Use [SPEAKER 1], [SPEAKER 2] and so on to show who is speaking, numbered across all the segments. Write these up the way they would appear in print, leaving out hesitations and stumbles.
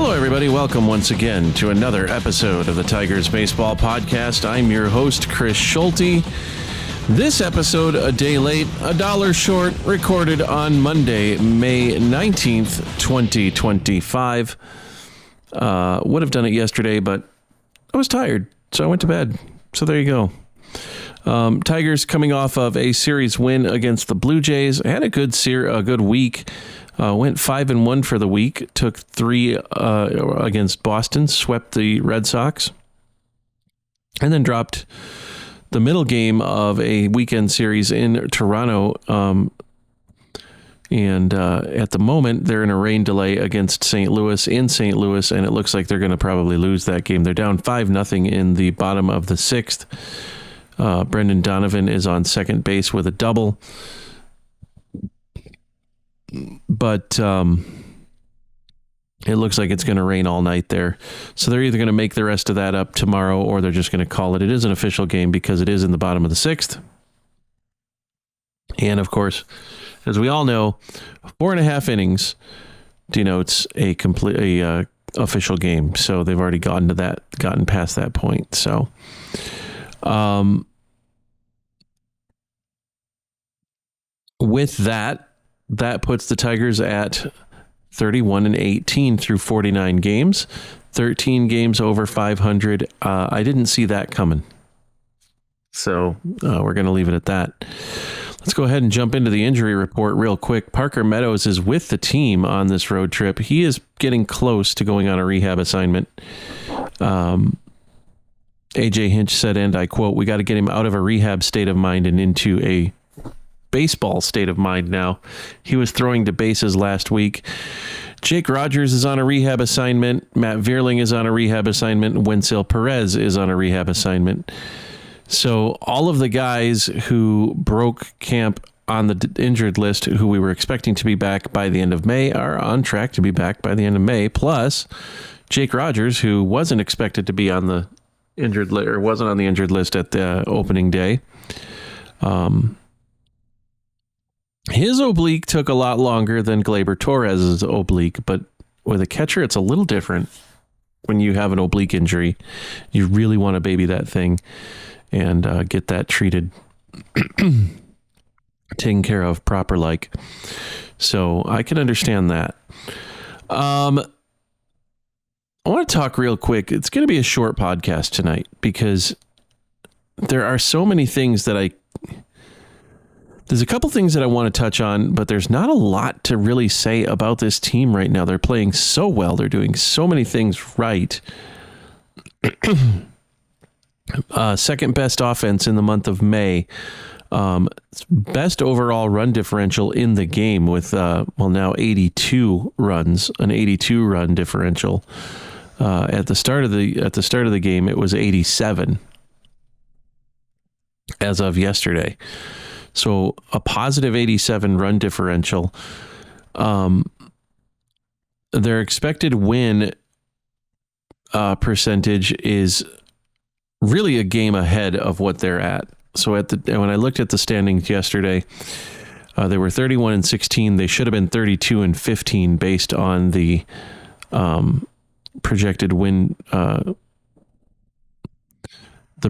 [SPEAKER 1] Hello, everybody. Welcome once again to another episode of the Tigers Baseball Podcast. I'm your host, Chris Schulte. This episode, a day late, $1 short, recorded on Monday, May 19th, 2025. Would have done it yesterday, but I was tired, so I went to bed. So there you go. Tigers coming off of a series win against the Blue Jays. I had a good week. Went 5-1 for the week. Took 3 against Boston. Swept the Red Sox. And then dropped the middle game of a weekend series in Toronto. And at the moment, they're in a rain delay against St. Louis in St. Louis, and it looks like they're going to probably lose that game. They're down 5-0 in the bottom of the 6th. Brendan Donovan is on second base with a double. But it looks like it's going to rain all night there. So they're either going to make the rest of that up tomorrow or they're just going to call it. It is an official game because it is in the bottom of the 6th. And of course, as we all know, 4.5 innings denotes a complete official game. So they've already gotten past that point. So with that puts the Tigers at 31-18 through 49 games, 13 games over 500. I didn't see that coming. So we're going to leave it at that. Let's go ahead and jump into the injury report real quick. Parker Meadows is with the team on this road trip. He is getting close to going on a rehab assignment. AJ Hinch said, and I quote, "We got to get him out of a rehab state of mind and into a baseball state of mind now." He was throwing to bases last week. Jake Rogers is on a rehab assignment. Matt Vierling is on a rehab assignment. Wenceel Perez is on a rehab assignment. So all of the guys who broke camp on the injured list, who we were expecting to be back by the end of May, are on track to be back by the end of May. Plus Jake Rogers, who wasn't expected to be on the injured list or wasn't on the injured list at the opening day. His oblique took a lot longer than Gleyber Torres's oblique, but with a catcher, it's a little different. When you have an oblique injury, you really want to baby that thing and get that treated, taken care of proper like. So I can understand that. I want to talk real quick. It's going to be a short podcast tonight because there are so many things that there's a couple things that I want to touch on, but there's not a lot to really say about this team right now. They're playing so well. They're doing so many things right. Second best offense in the month of May. Best overall run differential in the game with, now 82 runs, an 82 run differential. At the start of the game, it was 87 as of yesterday. So a positive 87 run differential. Their expected win percentage is really a game ahead of what they're at. So when I looked at the standings yesterday, they were 31-16. They should have been 32-15 based on the projected win. The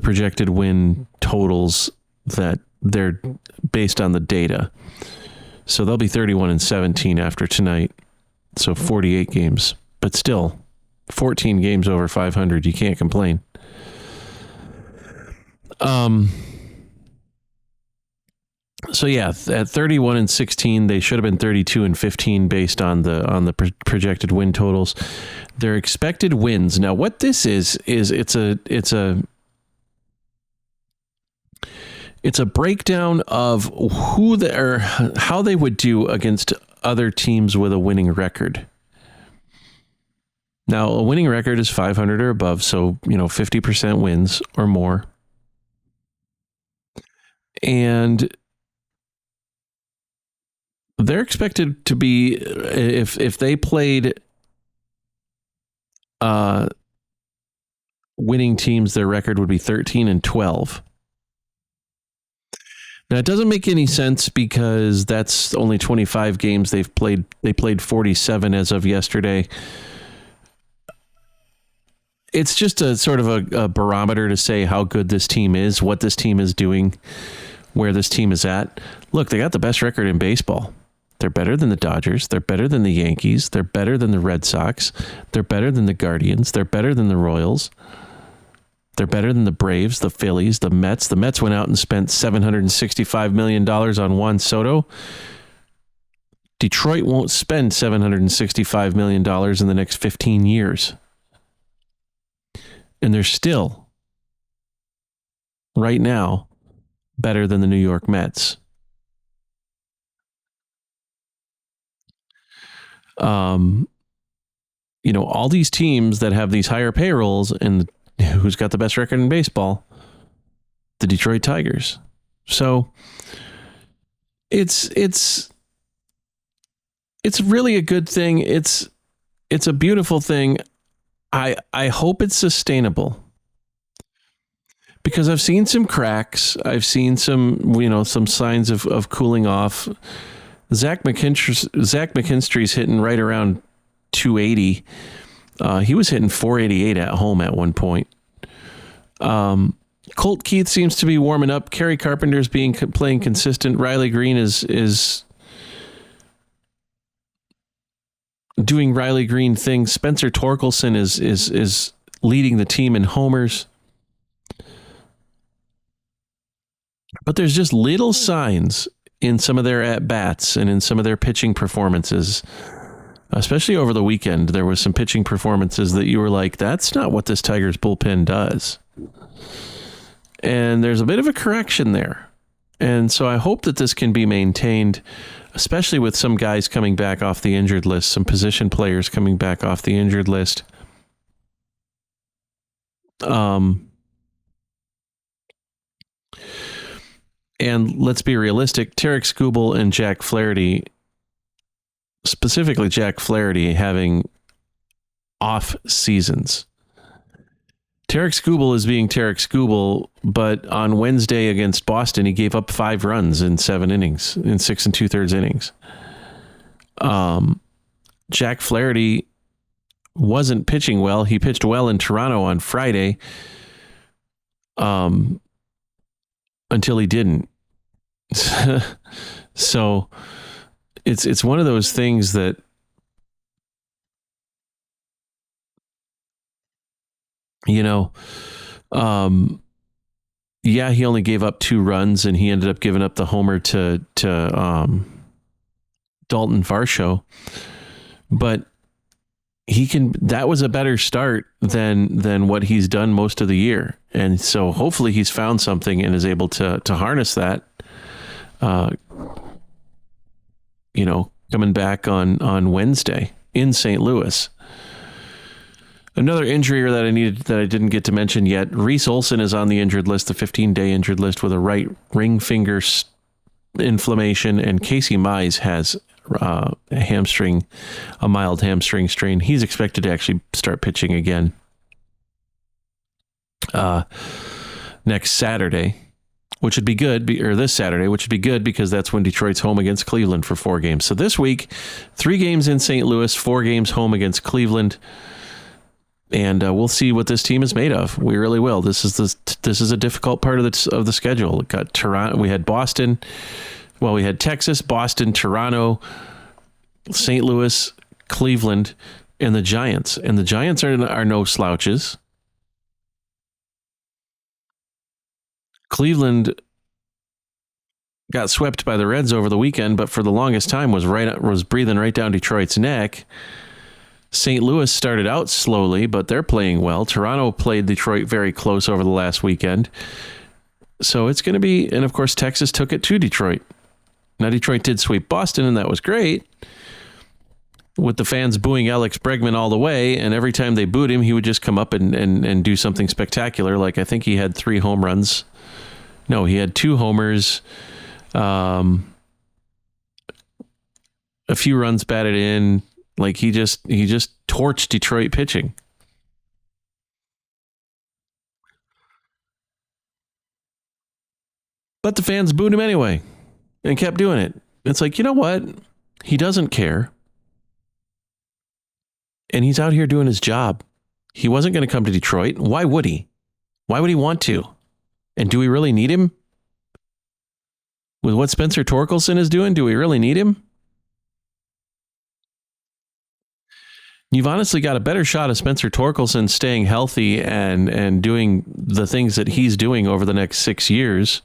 [SPEAKER 1] projected win totals that they're based on the data. So they'll be 31-17 after tonight. So 48 games, but still 14 games over 500. You can't complain. So yeah, at 31-16, they should have been 32-15 based on the projected win totals. Their expected wins. Now, what this is it's a breakdown of how they would do against other teams with a winning record. Now, a winning record is 500 or above, so 50% wins or more. And they're expected to be, if they played winning teams, their record would be 13-12. Now, it doesn't make any sense because that's only 25 games they've played. They played 47 as of yesterday. it's just a sort of a barometer to say how good this team is, what this team is doing, where this team is at. Look, they got the best record in baseball. They're better than the Dodgers. They're better than the Yankees. They're better than the Red Sox. They're better than the Guardians. They're better than the Royals. They're better than the Braves, the Phillies, the Mets. The Mets went out and spent $765 million on Juan Soto. Detroit won't spend $765 million in the next 15 years. And they're still, right now, better than the New York Mets. All these teams that have these higher payrolls and who's got the best record in baseball? The Detroit Tigers. So it's really a good thing. It's a beautiful thing. I hope it's sustainable, because I've seen some cracks. I've seen some signs of cooling off. Zach McKinstry's hitting right around 280. He was hitting 488 at home at one point. Colt Keith seems to be warming up. Kerry Carpenter's playing consistent. Riley Green is doing Riley Green things. Spencer Torkelson is leading the team in homers. But there's just little signs in some of their at-bats and in some of their pitching performances. Especially over the weekend, there was some pitching performances that you were like, that's not what this Tigers bullpen does. And there's a bit of a correction there. And so I hope that this can be maintained, especially with some guys coming back off the injured list, some position players coming back off the injured list. And let's be realistic, Tarek Skubal and Jack Flaherty, specifically Jack Flaherty, having off seasons. Tarek Skubal is being Tarek Skubal, but on Wednesday against Boston, he gave up 5 runs in 7 innings, in 6 2/3 innings. Jack Flaherty wasn't pitching well. He pitched well in Toronto on Friday, until he didn't. So it's one of those things that he only gave up 2 runs, and he ended up giving up the homer to Dalton Varsho. But that was a better start than what he's done most of the year. And so hopefully he's found something and is able to harness that, coming back on Wednesday in St. Louis. Another injury that I didn't get to mention yet, Reese Olson is on the injured list, the 15-day injured list, with a right ring finger inflammation, and Casey Mize has a mild hamstring strain. He's expected to actually start pitching again next Saturday, which would be good, or this Saturday, which would be good because that's when Detroit's home against Cleveland for 4 games. So this week, 3 games in St. Louis, 4 games home against Cleveland. And we'll see what this team is made of. We really will. This is a difficult part of the schedule. We got Toronto. We had Boston. Well, we had Texas, Boston, Toronto, St. Louis, Cleveland, and the Giants. And the Giants are no slouches. Cleveland got swept by the Reds over the weekend, but for the longest time was breathing right down Detroit's neck. St. Louis started out slowly, but they're playing well. Toronto played Detroit very close over the last weekend. So it's going to be, and of course, Texas took it to Detroit. Now, Detroit did sweep Boston, and that was great, with the fans booing Alex Bregman all the way. And every time they booed him, he would just come up and do something spectacular. Like, I think he had 3 home runs. No, he had 2 homers, a few runs batted in. Like, he just torched Detroit pitching. But the fans booed him anyway and kept doing it. It's like, you know what? He doesn't care. And he's out here doing his job. He wasn't going to come to Detroit. Why would he? Why would he want to? And do we really need him? With what Spencer Torkelson is doing, do we really need him? You've honestly got a better shot of Spencer Torkelson staying healthy and doing the things that he's doing over the next 6 years.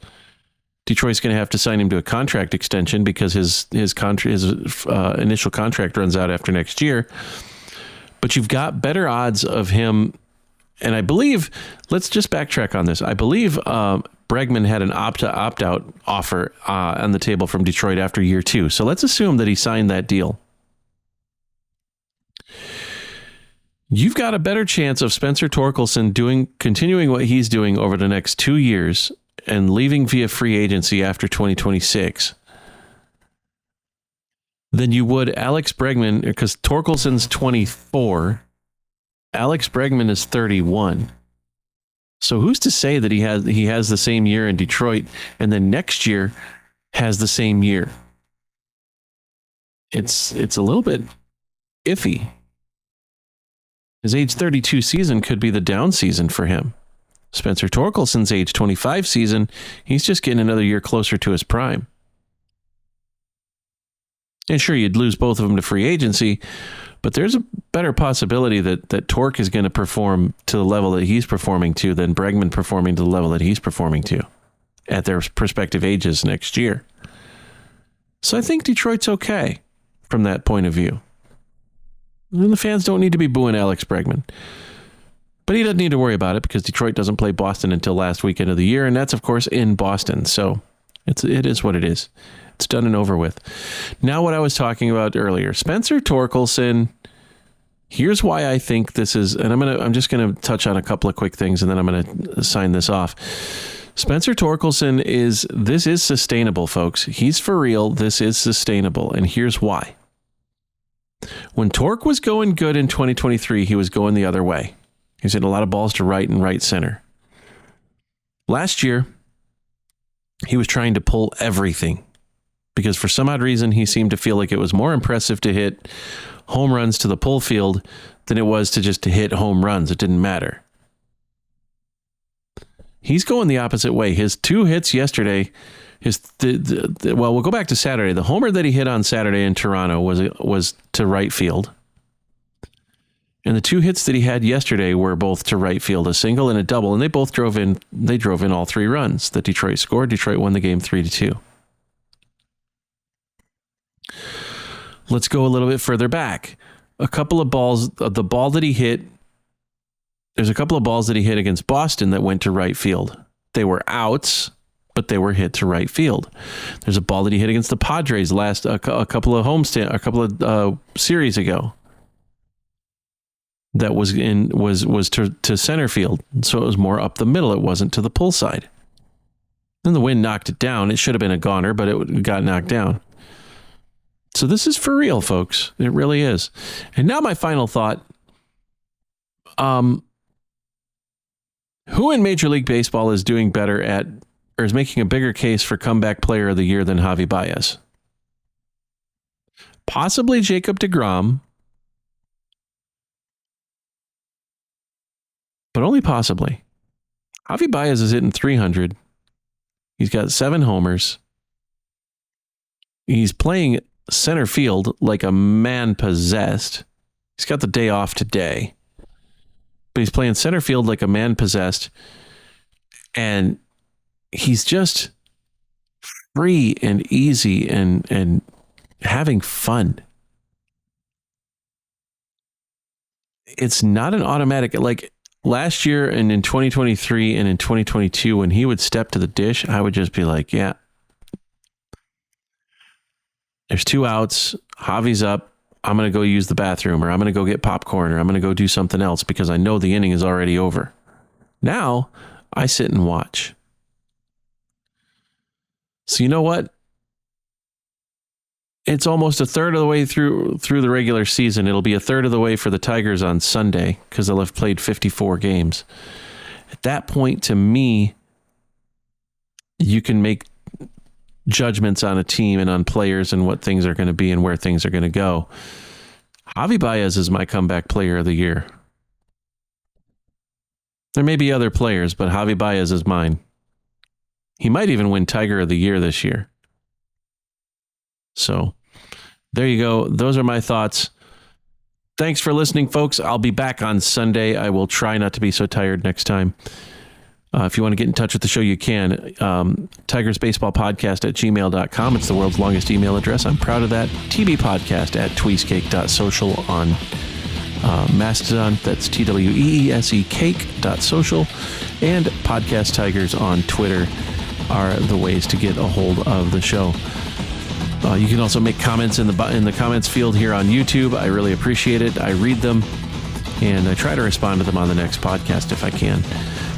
[SPEAKER 1] Detroit's going to have to sign him to a contract extension because his initial contract runs out after next year. But you've got better odds of him. And I believe, let's just backtrack on this. I believe Bregman had an opt-out offer on the table from Detroit after year 2. So let's assume that he signed that deal. You've got a better chance of Spencer Torkelson continuing what he's doing over the next 2 years and leaving via free agency after 2026 than you would Alex Bregman, because Torkelson's 24. Alex Bregman is 31. So who's to say that he has the same year in Detroit and then next year has the same year? It's a little bit iffy. His age 32 season could be the down season for him. Spencer Torkelson's age 25 season, he's just getting another year closer to his prime. And sure, you'd lose both of them to free agency, but there's a better possibility that Tork is going to perform to the level that he's performing to than Bregman performing to the level that he's performing to at their respective ages next year. So I think Detroit's okay from that point of view. And the fans don't need to be booing Alex Bregman. But he doesn't need to worry about it because Detroit doesn't play Boston until last weekend of the year, and that's, of course, in Boston. So it is what it is. It's done and over with. Now what I was talking about earlier, Spencer Torkelson, here's why I think this is, and I'm just going to touch on a couple of quick things, and then I'm going to sign this off. Spencer Torkelson this is sustainable, folks. He's for real. This is sustainable, and here's why. When Tork was going good in 2023, he was going the other way. He was hitting a lot of balls to right and right center. Last year, he was trying to pull everything because for some odd reason, he seemed to feel like it was more impressive to hit home runs to the pull field than it was to hit home runs. It didn't matter. He's going the opposite way. His 2 hits yesterday, we'll go back to Saturday. The homer that he hit on Saturday in Toronto was to right field. And the 2 hits that he had yesterday were both to right field, a single and a double, and they both drove in all 3 runs that Detroit scored. Detroit won the game 3-2. Let's go a little bit further back. A couple of balls, the ball that he hit, there's a couple of balls that he hit against Boston that went to right field. They were outs, but they were hit to right field. There's a ball that he hit against the Padres a couple of series ago that was to center field. So it was more up the middle. It wasn't to the pull side. Then the wind knocked it down. It should have been a goner, but it got knocked down. So this is for real, folks. It really is. And now my final thought. Who in Major League Baseball is doing better at, or is making a bigger case for comeback player of the year than Javi Baez? Possibly Jacob deGrom, but only possibly. Javi Baez is hitting 300. He's got 7 homers. He's playing center field like a man possessed. He's got the day off today, but he's playing center field like a man possessed. And he's just free and easy and having fun. It's not an automatic, like last year and in 2023 and in 2022, when he would step to the dish, I would just be like, yeah, there's 2 outs. Javi's up. I'm going to go use the bathroom, or I'm going to go get popcorn, or I'm going to go do something else because I know the inning is already over. Now I sit and watch. So you know what? It's almost a third of the way through the regular season. It'll be a third of the way for the Tigers on Sunday because they'll have played 54 games. At that point, to me, you can make judgments on a team and on players and what things are going to be and where things are going to go. Javi Baez is my comeback player of the year. There may be other players, but Javi Baez is mine. He might even win Tiger of the Year this year. So there you go. Those are my thoughts. Thanks for listening, folks. I'll be back on Sunday. I will try not to be so tired next time. If you want to get in touch with the show, you can. TigersBaseballPodcast@gmail.com. It's the world's longest email address. I'm proud of that. tbpodcast@tweesecake.social on Mastodon. That's TWEESE cake.social. And Podcast Tigers on Twitter are the ways to get a hold of the show. You can also make comments in the comments field here on YouTube. I really appreciate it. I read them, and I try to respond to them on the next podcast if I can.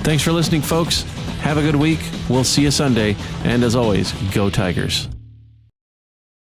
[SPEAKER 1] Thanks for listening, folks. Have a good week. We'll see you Sunday. And as always, go Tigers.